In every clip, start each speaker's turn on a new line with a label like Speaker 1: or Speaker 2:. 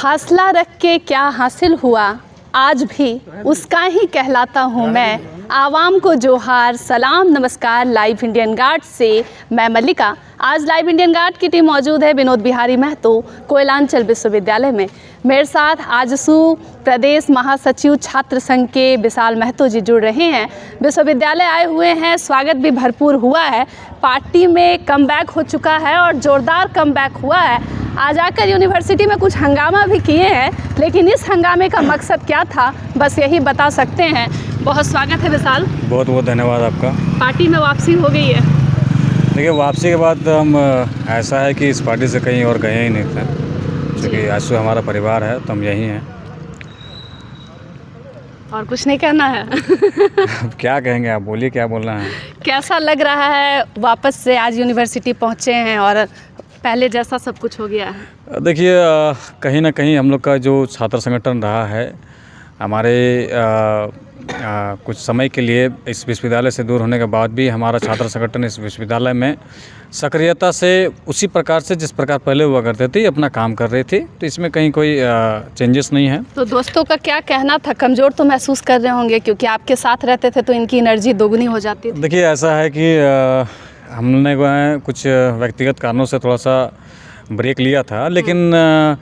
Speaker 1: फासला रख के क्या हासिल हुआ, आज भी उसका ही कहलाता हूँ मैं। आवाम को जोहार, सलाम, नमस्कार। लाइव इंडियन गार्ड से मैं मल्लिका। आज लाइव इंडियन गार्ड की टीम मौजूद है विनोद बिहारी महतो कोयलांचल विश्वविद्यालय में। मेरे साथ आजसू प्रदेश महासचिव छात्र संघ के विशाल महतो जी जुड़ रहे हैं। विश्वविद्यालय आए हुए हैं, स्वागत भी भरपूर हुआ है। पार्टी में कमबैक हो चुका है और ज़ोरदार कमबैक हुआ है। आज आकर यूनिवर्सिटी में कुछ हंगामा भी किए हैं, लेकिन इस हंगामे का मकसद क्या था बस यही बता सकते हैं। बहुत स्वागत है विशाल।
Speaker 2: बहुत बहुत धन्यवाद आपका।
Speaker 1: पार्टी में वापसी हो गई है।
Speaker 2: देखिए, वापसी के बाद हम ऐसा है कि इस पार्टी से कहीं और गए ही नहीं थे, क्योंकि आजसू हमारा परिवार है तो हम यहीं हैं।
Speaker 1: और कुछ नहीं कहना है।
Speaker 2: अब क्या कहेंगे, आप बोलिए क्या बोलना है।
Speaker 1: कैसा लग रहा है वापस से आज यूनिवर्सिटी पहुँचे हैं और पहले जैसा सब कुछ हो गया है?
Speaker 2: देखिए, कहीं ना कहीं हम लोग का जो छात्र संगठन रहा है, हमारे कुछ समय के लिए इस विश्वविद्यालय से दूर होने के बाद भी हमारा छात्र संगठन इस विश्वविद्यालय में सक्रियता से उसी प्रकार से जिस प्रकार पहले हुआ करते थे अपना काम कर रहे थे, तो इसमें कहीं कोई चेंजेस नहीं है।
Speaker 1: तो दोस्तों का क्या कहना था? कमज़ोर तो महसूस कर रहे होंगे क्योंकि आपके साथ रहते थे तो इनकी एनर्जी दोगुनी हो जाती थी।
Speaker 2: देखिए, ऐसा है कि हमने कुछ व्यक्तिगत कारणों से थोड़ा सा ब्रेक लिया था, लेकिन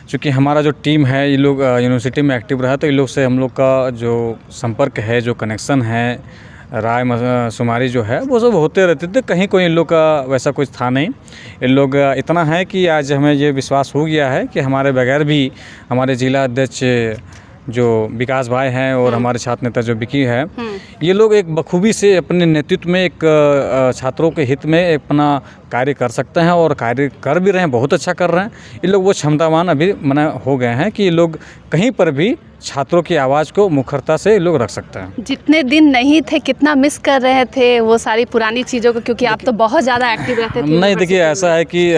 Speaker 2: चूँकि हमारा जो टीम है ये लोग यूनिवर्सिटी में एक्टिव रहा, तो इन लोग से हम लोग का जो संपर्क है, जो कनेक्शन है, राय शुमारी जो है वो सब होते रहते थे। कहीं कोई इन लोग का वैसा कुछ था नहीं। इन लोग इतना है कि आज हमें ये विश्वास हो गया है कि हमारे बगैर भी हमारे जिला अध्यक्ष जो विकास भाई हैं और हमारे छात्र नेता जो विकी है, ये लोग एक बखूबी से अपने नेतृत्व में एक छात्रों के हित में अपना कार्य कर सकते हैं और कार्य कर भी रहे हैं, बहुत अच्छा कर रहे हैं। ये लोग वो क्षमतावान अभी हो गए हैं कि ये लोग कहीं पर भी छात्रों की आवाज़ को मुखरता से ये लोग रख सकते हैं।
Speaker 1: जितने दिन नहीं थे कितना मिस कर रहे थे वो सारी पुरानी चीज़ों को, क्योंकि आप तो बहुत ज़्यादा एक्टिव रहते थे।
Speaker 2: नहीं, देखिए, ऐसा है कि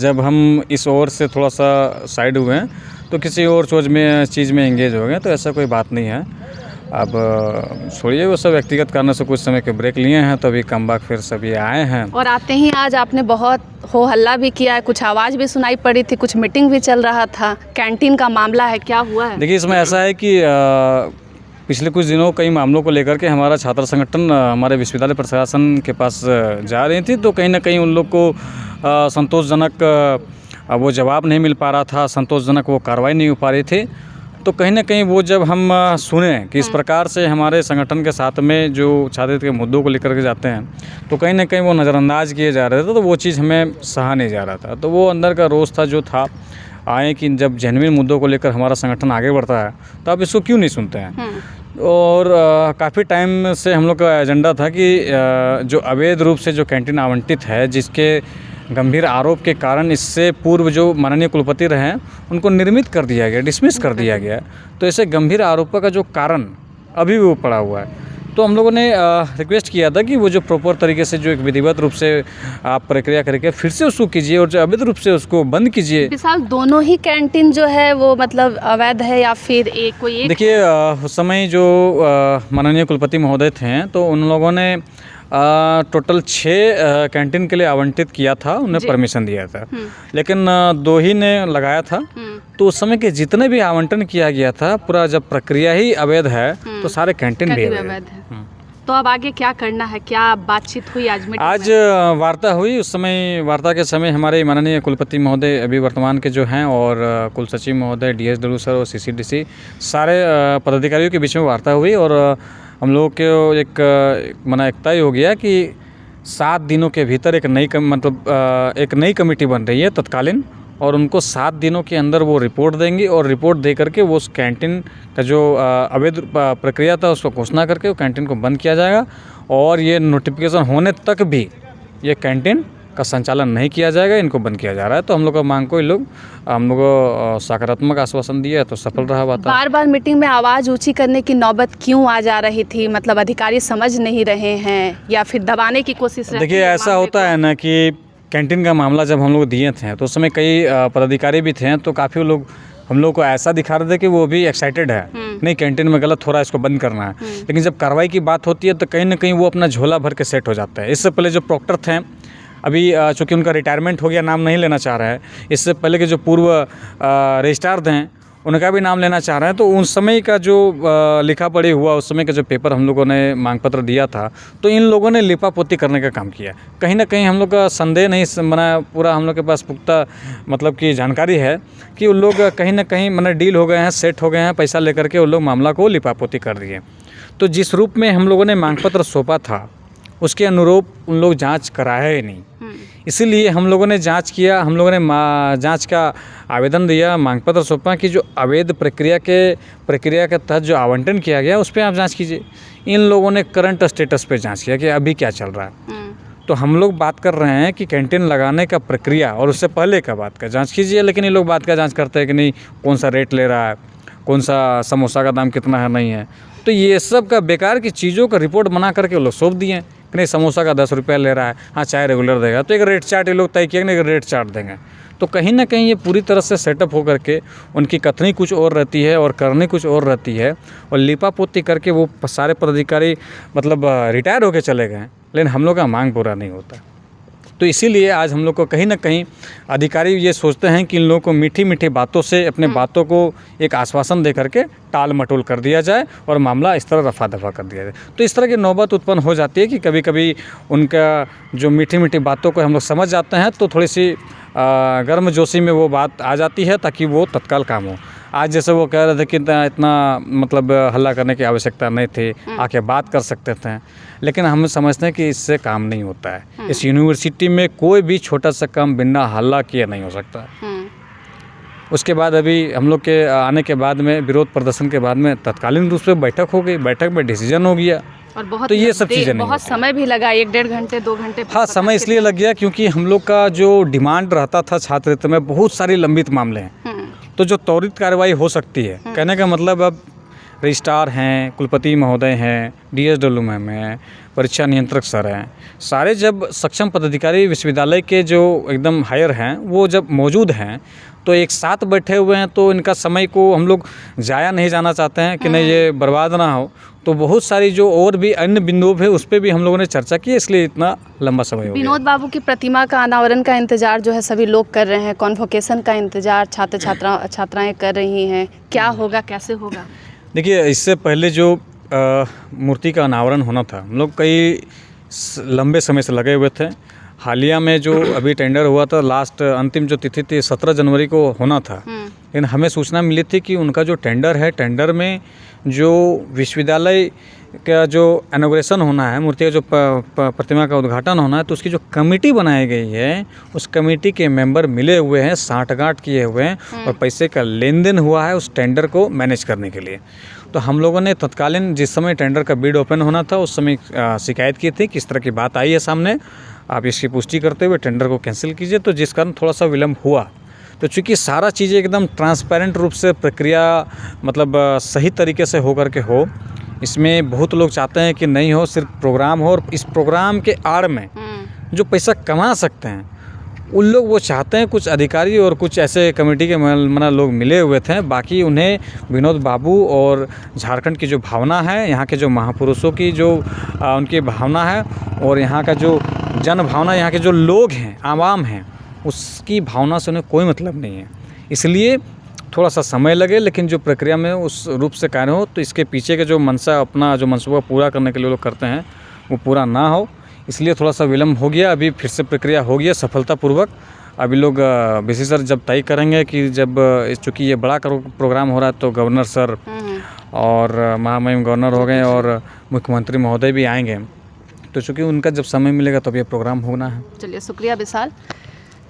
Speaker 2: जब हम इस ओर से थोड़ा सा साइड हुए हैं तो किसी और चीज़ में एंगेज हो गए, तो ऐसा कोई बात नहीं है। अब छोड़िए वो सब व्यक्तिगत कारणों से कुछ समय के ब्रेक लिए हैं, तो अभी कमबैक फिर सभी आए हैं।
Speaker 1: और आते ही आज आपने बहुत हो हल्ला भी किया है, कुछ आवाज़ भी सुनाई पड़ी थी, कुछ मीटिंग भी चल रहा था। कैंटीन का मामला है, क्या हुआ है?
Speaker 2: देखिए, इसमें ऐसा है कि पिछले कुछ दिनों कई मामलों को लेकर के हमारा छात्र संगठन हमारे विश्वविद्यालय प्रशासन के पास जा रही थी, तो कहीं ना कहीं उन लोग को संतोषजनक वो जवाब नहीं मिल पा रहा था, संतोषजनक वो कार्रवाई नहीं हो पा रही थी। तो कहीं ना कहीं वो जब हम सुने कि इस प्रकार से हमारे संगठन के साथ में जो छात्र के मुद्दों को लेकर के जाते हैं, तो कहीं ना कहीं वो नज़रअंदाज किए जा रहे थे, तो वो चीज़ हमें सहा नहीं जा रहा था। तो वो अंदर का रोष था जो था आए कि जब जेन्युइन मुद्दों को लेकर हमारा संगठन आगे बढ़ता है तो आप इसको क्यों नहीं सुनते हैं। और काफ़ी टाइम से हम लोग का एजेंडा था कि जो अवैध रूप से जो कैंटीन आवंटित है, जिसके गंभीर आरोप के कारण इससे पूर्व जो माननीय कुलपति रहे हैं उनको निर्मित कर दिया गया, डिसमिस कर दिया गया। तो ऐसे गंभीर आरोपों का जो कारण अभी भी वो पड़ा हुआ है, तो हम लोगों ने रिक्वेस्ट किया था कि वो जो प्रॉपर तरीके से जो एक विधिवत रूप से आप प्रक्रिया करके फिर से उसको कीजिए और जो अवैध रूप से उसको बंद कीजिए।
Speaker 1: विशाल, दोनों ही कैंटीन जो है वो मतलब अवैध है या फिर कोई एक?
Speaker 2: देखिए, उस समय जो माननीय कुलपति महोदय थे तो उन लोगों ने टोटल 6 कैंटीन के लिए आवंटित किया था, उन्हें परमिशन दिया था, लेकिन 2 ही ने लगाया था। तो उस समय के जितने भी आवंटन किया गया था, पूरा जब प्रक्रिया ही अवैध है तो सारे कैंटीन भी अवैध है।
Speaker 1: तो अब आगे क्या करना है, क्या बातचीत हुई आज मीटिंग में?
Speaker 2: आज वार्ता हुई। उस समय वार्ता के समय हमारे माननीय कुलपति महोदय अभी वर्तमान के जो हैं और कुल सचिव महोदय, DSW सर और CCDC सारे पदाधिकारियों के बीच में वार्ता हुई और हम लोगों को एक तय हो गया कि 7 दिनों के भीतर एक नई कमेटी बन रही है तत्कालीन, और उनको 7 दिनों के अंदर वो रिपोर्ट देंगी और रिपोर्ट दे करके वो उस कैंटीन का जो अवैध प्रक्रिया था उसको घोषणा करके वो कैंटीन को बंद किया जाएगा। और ये नोटिफिकेशन होने तक भी ये कैंटीन का संचालन नहीं किया जाएगा, इनको बंद किया जा रहा है। तो हम लोग का मांग को हम लोग को सकारात्मक आश्वासन दिया, तो सफल रहा बात।
Speaker 1: बार बार मीटिंग में आवाज़ ऊंची करने की नौबत क्यों आ जा रही थी? मतलब अधिकारी समझ नहीं रहे हैं या फिर दबाने की कोशिश?
Speaker 2: देखिए, ऐसा होता है ना कि कैंटीन का मामला जब हम लोग दिए थे तो उस समय कई पदाधिकारी भी थे, तो काफ़ी लोग हम लोग को ऐसा दिखा रहे थे कि वो भी एक्साइटेड है, नहीं कैंटीन में गलत हो रहा है, इसको बंद करना है। लेकिन जब कार्रवाई की बात होती है तो कहीं ना कहीं वो अपना झोला भर के सेट हो जाता है। इससे पहले जो प्रॉक्टर थे अभी चूँकि उनका रिटायरमेंट हो गया, नाम नहीं लेना चाह रहा है। इससे पहले के जो पूर्व रजिस्ट्रार थे उनका भी नाम लेना चाह रहे हैं। तो उस समय का जो लिखा पढ़ी हुआ, उस समय का जो पेपर हम लोगों ने मांग पत्र दिया था, तो इन लोगों ने लिपापोती करने का काम किया। कहीं ना कहीं हम लोग का संदेह नहीं बना, पूरा हम लोग के पास पुख्ता मतलब की जानकारी है कि उन लोग कहीं ना कहीं मतलब डील हो गए हैं, सेट हो गए हैं, पैसा लेकर के उन लोग मामला को लिपापोती कर दिए। तो जिस रूप में हम लोगों ने मांग पत्र सौंपा था उसके अनुरूप उन लोग जांच कराया ही नहीं। इसीलिए हम लोगों ने जांच किया, हम लोगों ने जांच का आवेदन दिया, मांग पत्र सौंपा कि जो अवैध प्रक्रिया के तहत जो आवंटन किया गया उस पर आप जांच कीजिए। इन लोगों ने करंट स्टेटस पे जांच किया कि अभी क्या चल रहा है। तो हम लोग बात कर रहे हैं कि कैंटीन लगाने का प्रक्रिया और उससे पहले का बात का जांच कीजिए, लेकिन ये लोग बात का जांच करते हैं कि नहीं कौन सा रेट ले रहा है, कौन सा समोसा का दाम कितना है, नहीं है। तो ये सब का बेकार की चीज़ों का रिपोर्ट बना करके वो लोग सौंप दिए कि नहीं समोसा का 10 रुपया ले रहा है, हाँ चाय रेगुलर देगा। तो एक रेट चार्ट ये लोग तय किए, नहीं रेट चार्ट देंगे। तो कहीं ना कहीं ये पूरी तरह से सेटअप हो करके उनकी कथनी कुछ और रहती है और करनी कुछ और रहती है, और लिपापोती करके वो सारे पदाधिकारी मतलब रिटायर होकर चले गए, लेकिन हम लोग का मांग पूरा नहीं होता। तो इसीलिए आज हम लोग को कहीं ना कहीं अधिकारी ये सोचते हैं कि इन लोगों को मीठी मीठी बातों से अपने बातों को एक आश्वासन दे करके टाल मटोल कर दिया जाए और मामला इस तरह रफा दफा कर दिया जाए। तो इस तरह की नौबत उत्पन्न हो जाती है कि कभी कभी उनका जो मीठी मीठी बातों को हम लोग समझ जाते हैं तो थोड़ी सी गर्मजोशी में वो बात आ जाती है ताकि वो तत्काल काम हो। आज जैसे वो कह रहे थे कि इतना मतलब हल्ला करने की आवश्यकता नहीं थी, आके बात कर सकते थे, लेकिन हम समझते हैं कि इससे काम नहीं होता है। इस यूनिवर्सिटी में कोई भी छोटा सा काम बिना हल्ला किए नहीं हो सकता। उसके बाद अभी हम लोग के आने के बाद में विरोध प्रदर्शन के बाद में तत्कालीन रूप से बैठक हो गई, बैठक में डिसीजन हो गया।
Speaker 1: और बहुत
Speaker 2: तो ये सब चीज़ें नहीं
Speaker 1: बहुत समय भी लगा, 1-1.5 घंटे 2 घंटे।
Speaker 2: हाँ, समय इसलिए लग गया क्योंकि हम लोग का जो डिमांड रहता था छात्रवृत्ति में, बहुत सारी लंबित मामले हैं, तो जो त्वरित कार्रवाई हो सकती है। कहने का मतलब अब रजिस्ट्रार हैं, कुलपति महोदय हैं, DSW मैम हैं, परीक्षा नियंत्रक सर हैं, सारे जब सक्षम पदाधिकारी विश्वविद्यालय के जो एकदम हायर हैं वो जब मौजूद हैं तो एक साथ बैठे हुए हैं, तो इनका समय को हम लोग जाया नहीं जाना चाहते हैं कि नहीं ये बर्बाद ना हो। तो बहुत सारी जो और भी अन्य बिंदु है उस पर भी हम लोगों ने चर्चा की, इसलिए इतना लंबा समय हो गया।
Speaker 1: विनोद बाबू की प्रतिमा का अनावरण का इंतजार जो है सभी लोग कर रहे हैं, कॉन्वोकेशन का इंतजार छात्राएं कर रही हैं, क्या होगा, कैसे होगा?
Speaker 2: देखिए, इससे पहले जो मूर्ति का अनावरण होना था, हम लोग कई लंबे समय से लगे हुए थे। हालिया में जो अभी टेंडर हुआ था, लास्ट अंतिम जो तिथि थी 17 जनवरी को होना था, लेकिन हमें सूचना मिली थी कि उनका जो टेंडर है, टेंडर में जो विश्वविद्यालय का जो इनॉग्रेशन होना है, मूर्ति का जो प्रतिमा का उद्घाटन होना है, तो उसकी जो कमेटी बनाई गई है उस कमेटी के मेंबर मिले हुए हैं, साठगांठ किए हुए हैं और पैसे का लेन देन हुआ है उस टेंडर को मैनेज करने के लिए। तो हम लोगों ने तत्कालीन जिस समय टेंडर का बिड ओपन होना था उस समय शिकायत की थी कि इस तरह की बात आई है सामने, आप इसकी पुष्टि करते हुए टेंडर को कैंसिल कीजिए। तो जिस कारण थोड़ा सा विलम्ब हुआ। तो चूँकि सारा चीज़ें एकदम ट्रांसपेरेंट रूप से प्रक्रिया मतलब सही तरीके से हो करके हो, इसमें बहुत लोग चाहते हैं कि नहीं हो, सिर्फ प्रोग्राम हो, और इस प्रोग्राम के आड़ में जो पैसा कमा सकते हैं उन लोग वो चाहते हैं। कुछ अधिकारी और कुछ ऐसे कमेटी के मना लोग मिले हुए थे, बाकी उन्हें विनोद बाबू और झारखंड की जो भावना है, यहाँ के जो महापुरुषों की जो उनकी भावना है और यहाँ का जो जन भावना, यहाँ के जो लोग हैं, आवाम हैं, उसकी भावना से उन्हें कोई मतलब नहीं है। इसलिए थोड़ा सा समय लगे, लेकिन जो प्रक्रिया में उस रूप से कार्य हो, तो इसके पीछे के जो मंशा, अपना जो मंसूबा पूरा करने के लिए लोग करते हैं वो पूरा ना हो, इसलिए थोड़ा सा विलम्ब हो गया। अभी फिर से प्रक्रिया हो गया सफलतापूर्वक। अभी लोग विशेषज्ञ जब तय करेंगे कि जब चूँकि ये बड़ा प्रोग्राम हो रहा है तो गवर्नर सर और महामहिम गवर्नर हो गए और मुख्यमंत्री महोदय भी आएंगे, तो चूँकि उनका जब समय मिलेगा तब ये प्रोग्राम होना है।
Speaker 1: चलिए, शुक्रिया विशाल।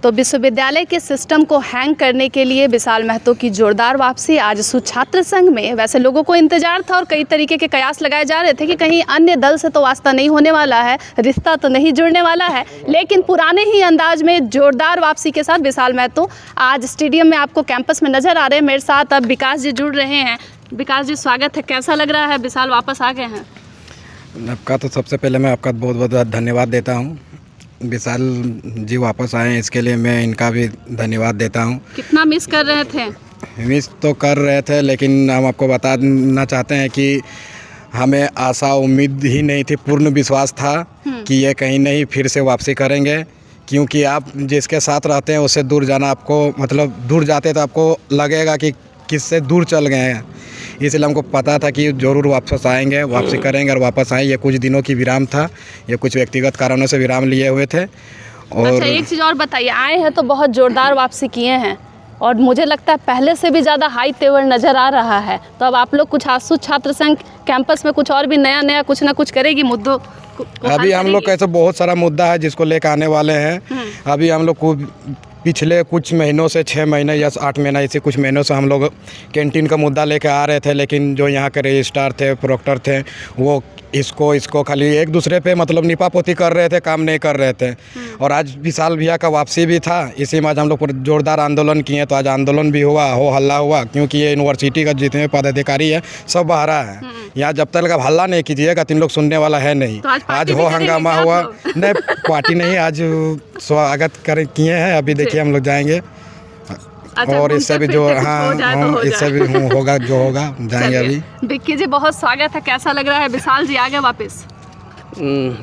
Speaker 1: तो विश्वविद्यालय के सिस्टम को हैंग करने के लिए विशाल महतो की जोरदार वापसी। आज छात्र संघ में वैसे लोगों को इंतजार था और कई तरीके के कयास लगाए जा रहे थे कि कहीं अन्य दल से तो वास्ता नहीं होने वाला है, रिश्ता तो नहीं जुड़ने वाला है, लेकिन पुराने ही अंदाज में जोरदार वापसी के साथ विशाल महतो आज स्टेडियम में आपको कैंपस में नजर आ रहे हैं। मेरे साथ अब विकास जी जुड़ रहे हैं। विकास जी, स्वागत है, कैसा लग रहा है? विशाल वापस आ गए हैं।
Speaker 3: आपका तो सबसे पहले मैं आपका बहुत बहुत धन्यवाद देता हूँ। विशाल जी वापस आए हैं, इसके लिए मैं इनका भी धन्यवाद देता हूँ।
Speaker 1: कितना मिस कर रहे थे?
Speaker 3: मिस तो कर रहे थे, लेकिन हम आपको बताना चाहते हैं कि हमें आशा उम्मीद ही नहीं थी, पूर्ण विश्वास था कि ये कहीं नहीं फिर से वापसी करेंगे, क्योंकि आप जिसके साथ रहते हैं उससे दूर जाना आपको मतलब दूर जाते तो आपको लगेगा कि किससे दूर चल गए हैं, इसलिए हमको पता था कि ज़रूर वापस आएंगे, वापसी करेंगे और वापस आए। ये कुछ दिनों की विराम था, ये कुछ व्यक्तिगत कारणों से विराम लिए हुए थे। और
Speaker 1: अच्छा, एक चीज़ और बताइए, आए हैं तो बहुत ज़ोरदार वापसी किए हैं और मुझे लगता है पहले से भी ज़्यादा हाई तेवर नज़र आ रहा है, तो अब आप लोग कुछ आसू छात्र संघ कैंपस में कुछ और भी नया कुछ ना कुछ करेगी मुद्दों को
Speaker 3: अभी हम लोग का ऐसा बहुत सारा मुद्दा है जिसको लेकर आने वाले हैं। अभी हम लोग को पिछले कुछ महीनों से 6 महीने या 8 महीने ऐसे कुछ महीनों से हम लोग कैंटीन का मुद्दा लेकर आ रहे थे, लेकिन जो यहाँ के रजिस्ट्रार थे, प्रोक्टर थे, वो इसको खाली एक दूसरे पे मतलब निपापोती कर रहे थे, काम नहीं कर रहे थे। और आज विशाल भैया का वापसी भी था, इसी में आज हम लोग जोरदार आंदोलन किए, तो आज आंदोलन भी हुआ, हो हल्ला हुआ, क्योंकि ये यूनिवर्सिटी का जितने पदाधिकारी है सब बाहर है। यहाँ जब तक आप हल्ला नहीं कीजिएगा 3 लोग सुनने वाला है नहीं।
Speaker 1: तो
Speaker 3: आज हो हंगामा हुआ, नहीं पार्टी नहीं, आज स्वागत किए हैं, अभी देखिए हम लोग जाएंगे।
Speaker 1: अच्छा,
Speaker 3: और इससे भी जो इससे भी होगा जो होगा जाएंगे। अभी
Speaker 1: विक्की जी बहुत स्वागत है, कैसा लग रहा है? विशाल जी आ गए वापस?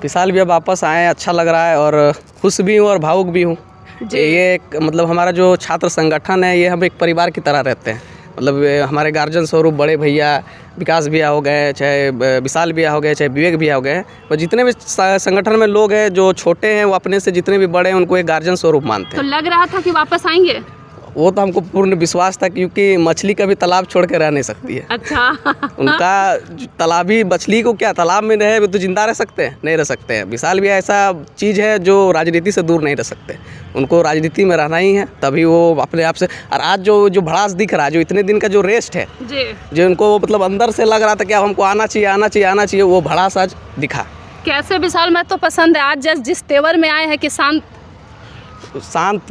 Speaker 4: विशाल भी अब वापस आए, अच्छा लग रहा है और खुश भी हूँ और भावुक भी हूँ। ये एक मतलब हमारा जो छात्र संगठन है, ये हम एक परिवार की तरह रहते हैं। मतलब हमारे गार्जियन स्वरूप बड़े भैया विकास भैया हो गए, चाहे विशाल भैया हो गए, चाहे विवेक भैया हो गए, और जितने भी संगठन में लोग हैं जो छोटे हैं वो अपने से जितने भी बड़े हैं उनको एक गार्जियन स्वरूप मानते हैं।
Speaker 1: तो लग रहा था कि वापस आएंगे?
Speaker 4: वो तो हमको पूर्ण विश्वास था, क्योंकि मछली कभी तालाब छोड़ के रह नहीं सकती है।
Speaker 1: अच्छा
Speaker 4: उनका तालाबी मछली को क्या तालाब में रहे तो जिंदा रह सकते हैं? नहीं रह सकते हैं। विशाल भी ऐसा चीज़ है जो राजनीति से दूर नहीं रह सकते, उनको राजनीति में रहना ही है, तभी वो अपने आप से। और आज जो भड़ास दिख रहा है, जो इतने दिन का जो रेस्ट है
Speaker 1: जी,
Speaker 4: जो उनको मतलब अंदर से लग रहा था कि अब हमको आना चाहिए, वो भड़ास आज दिखा।
Speaker 1: कैसे विशाल मैं तो पसंद है, आज जिस तेवर में आए हैं कि
Speaker 4: शांत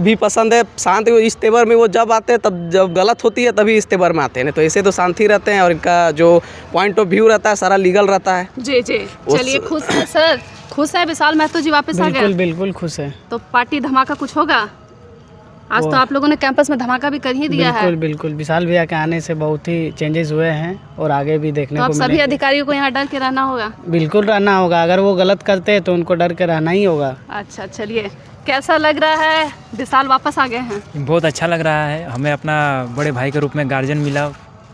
Speaker 4: भी पसंद है। शांत इस तेवर में वो जब आते हैं, तब जब गलत होती है तभी इस तेवर में आते हैं, नहीं तो ऐसे तो शांति रहते हैं। और इनका जो पॉइंट ऑफ व्यू रहता है सारा लीगल रहता है।
Speaker 1: जी। चलिए, खुश है सर? खुश है विशाल महतो जी वापस आ गए?
Speaker 5: बिल्कुल खुश है।
Speaker 1: तो पार्टी धमाका कुछ होगा आज? तो आप लोगों ने कैंपस में धमाका भी कर ही दिया है।
Speaker 5: बिल्कुल विशाल भैया के आने से बहुत ही चेंजेस हुए हैं और आगे भी देखने को
Speaker 1: मिलेंगे। सभी अधिकारियों को यहाँ डर के रहना होगा?
Speaker 5: बिल्कुल रहना होगा, अगर वो गलत करते हैं तो उनको डर के रहना ही होगा।
Speaker 1: अच्छा, चलिए, कैसा लग रहा है? विशाल वापस आ गए हैं?
Speaker 6: बहुत अच्छा लग रहा है, हमें अपना बड़े भाई के रूप में गार्जियन मिला।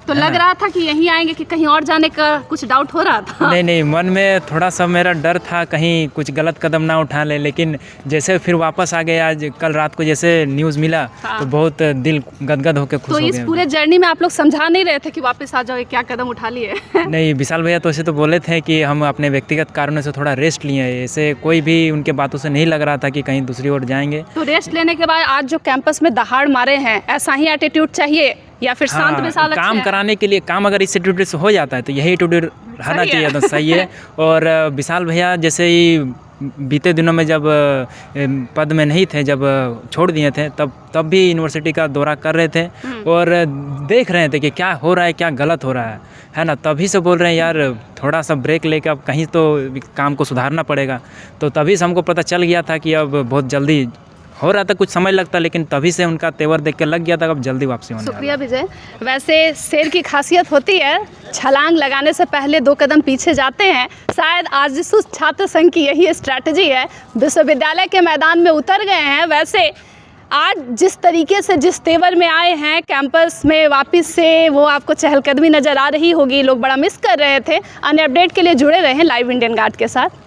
Speaker 1: तो लग रहा था कि यहीं आएंगे कि कहीं और जाने का कुछ डाउट हो रहा था?
Speaker 6: नहीं, मन में थोड़ा सा मेरा डर था कहीं कुछ गलत कदम ना उठा ले, लेकिन जैसे फिर वापस आ गए। आज कल रात को जैसे न्यूज़ मिला तो बहुत दिल गदगद होकर खुश हो गया।
Speaker 1: तो इस पूरे जर्नी में आप लोग समझा नहीं रहे थे कि वापस आ जाओ, क्या कदम उठा लिए?
Speaker 6: नहीं, विशाल भैया तो ऐसे तो बोले थे कि हम अपने व्यक्तिगत कारणों से थोड़ा रेस्ट लिए हैं, ऐसे कोई भी उनके बातों से नहीं लग रहा था कि कहीं दूसरी ओर जाएंगे।
Speaker 1: तो रेस्ट लेने के बाद आज जो कैंपस में दहाड़ मारे हैं, ऐसा ही एटीट्यूड चाहिए या फिर शांत विशाल?
Speaker 6: काम कराने के लिए काम अगर इस एटीट्यूड से हो जाता है तो यही एटीट्यूड रहना चाहिए, तो सही है। और विशाल भैया जैसे ही बीते दिनों में जब पद में नहीं थे, जब छोड़ दिए थे, तब भी यूनिवर्सिटी का दौरा कर रहे थे और देख रहे थे कि क्या हो रहा है, क्या गलत हो रहा है ना। तभी से बोल रहे हैं यार थोड़ा सा ब्रेक लेकर अब कहीं तो काम को सुधारना पड़ेगा। तो तभी से हमको पता चल गया था कि अब बहुत जल्दी हो रहा था, कुछ समय लगता, लेकिन तभी से उनका तेवर देख के लग गया था अब जल्दी वापसी होने।
Speaker 1: शुक्रिया विजय। वैसे शेर की खासियत होती है छलांग लगाने से पहले 2 कदम पीछे जाते हैं। शायद आज छात्र संघ की यही स्ट्रैटेजी है, विश्वविद्यालय के मैदान में उतर गए हैं। वैसे आज जिस तरीके से जिस तेवर में आए हैं कैंपस में वापस से, वो आपको चहलकदमी नज़र आ रही होगी, लोग बड़ा मिस कर रहे थे। अन्य अपडेट के लिए जुड़े रहें लाइव इंडियन गार्ड के साथ।